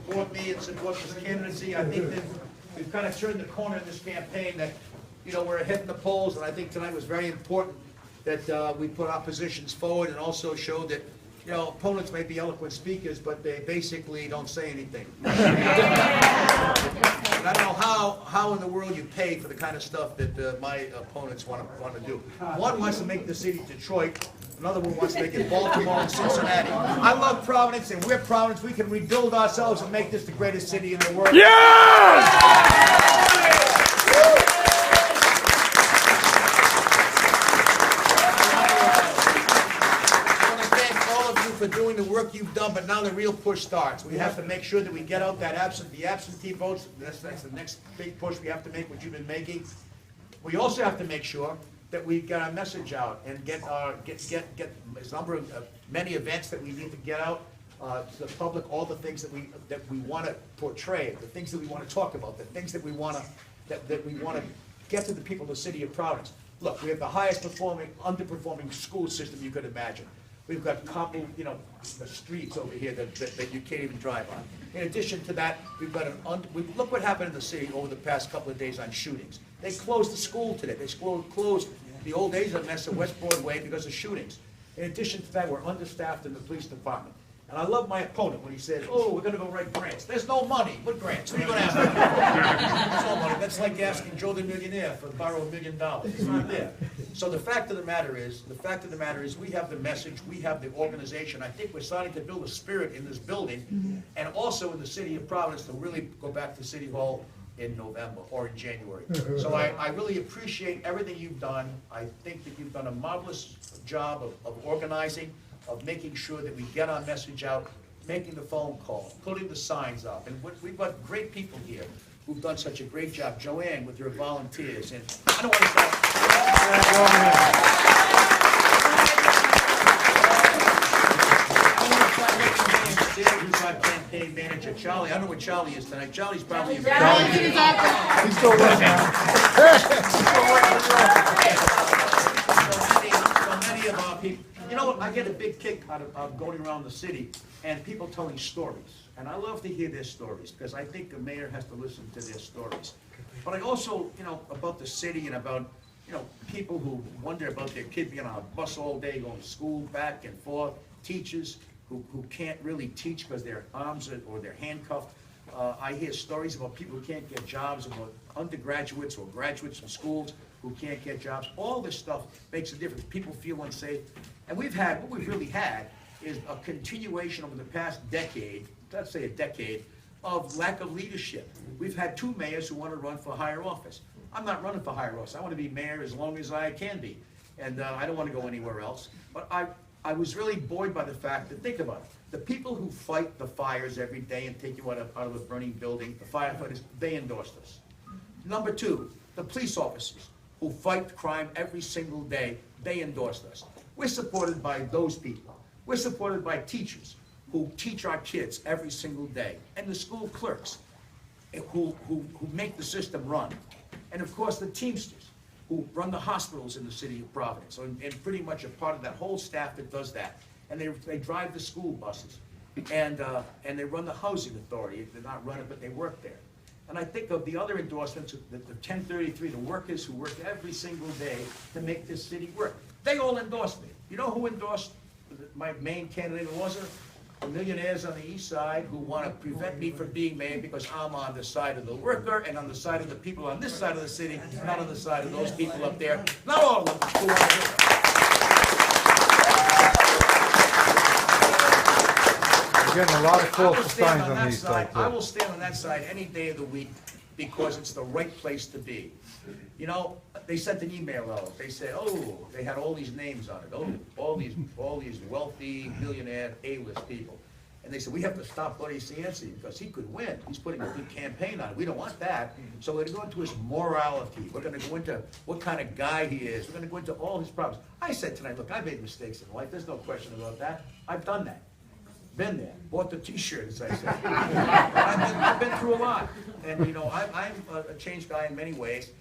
support me and support this candidacy. I think that we've kind of turned the corner in this campaign that, you know, we're hitting the polls, and I think tonight was very important that we put our positions forward and also showed that, you know, opponents may be eloquent speakers, but they basically don't say anything. And I don't know how in the world you pay for the kind of stuff that my opponents want to do. One wants to make the city Detroit, another one wants to make it Baltimore and Cincinnati. I love Providence, and we're Providence. We can rebuild ourselves and make this the greatest city in the world. For doing the work you've done, but now the real push starts. We have to make sure that we get out that the absentee votes. That's the next big push we have to make, what you've been making. We also have to make sure that we get our message out and get a number of many events that we need to get out to the public. All the things that we want to portray, the things that we want to talk about, the things that we want to get to the people of the city of Providence. Look, we have the highest underperforming school system you could imagine. We've got cobbled, you know, the streets over here that you can't even drive on. In addition to that, we've got look what happened in the city over the past couple of days on shootings. They closed the school today. They closed the old days of mess at West Broadway because of shootings. In addition to that, we're understaffed in the police department. And I love my opponent when he says, oh, we're going to go write grants. There's no money. What grants? What are you going to ask? There's no money. That's like asking Joe the millionaire to borrow $1 million. It's not there. So the fact of the matter is, we have the message, we have the organization. I think we're starting to build a spirit in this building, and also in the city of Providence to really go back to City Hall in November or in January. So I really appreciate everything you've done. I think that you've done a marvelous job of organizing, of making sure that we get our message out, making the phone call, putting the signs up. And we've got great people here who've done such a great job. Joanne with her volunteers. And I don't want to stop. Who's our campaign manager? Charlie. I don't know what Charlie is tonight. Charlie's probably... He's still working. So many of our people... You know what, I get a big kick out of going around the city and people telling stories. And I love to hear their stories because I think the mayor has to listen to their stories. But I also, you know, about the city and about, you know, people who wonder about their kid being on a bus all day going to school, back and forth, teachers who can't really teach because their arms or they're handcuffed. I hear stories about people who can't get jobs, about undergraduates or graduates from schools who can't get jobs. All this stuff makes a difference. People feel unsafe. And what we've really had is a continuation over the past decade, let's say a decade, of lack of leadership. We've had two mayors who want to run for higher office. I'm not running for higher office. I want to be mayor as long as I can be. And I don't want to go anywhere else. But I was really buoyed by the fact that, think about it, the people who fight the fires every day and take you out of a burning building, the firefighters, they endorsed us. Number two, the police officers who fight crime every single day, they endorsed us. We're supported by those people. We're supported by teachers who teach our kids every single day, and the school clerks who make the system run. And of course, the Teamsters who run the hospitals in the city of Providence, and pretty much a part of that whole staff that does that. And they drive the school buses, and they run the housing authority. They're not running, but they work there. And I think of the other endorsements, the 1033, the workers who work every single day to make this city work. They all endorsed me. You know who endorsed my main candidate was? The millionaires on the east side who want to prevent me from being mayor because I'm on the side of the worker and on the side of the people on this side of the city, not on the side of those people up there. Not all of them. Who are You're getting a lot of calls for signs on these side. sides. I will stand on that side any day of the week because it's the right place to be. You know, they sent an email out. They said, oh, they had all these names on it. Oh, all these wealthy, millionaire, A-list people. And they said, we have to stop Buddy Cianci because he could win. He's putting a good campaign on it. We don't want that. So we're going to go into his morality. We're going to go into what kind of guy he is. We're going to go into all his problems. I said tonight, look, I've made mistakes in life. There's no question about that. I've done that. Been there. Bought the T-shirt, as I said. I've been through a lot. And, you know, I'm a changed guy in many ways.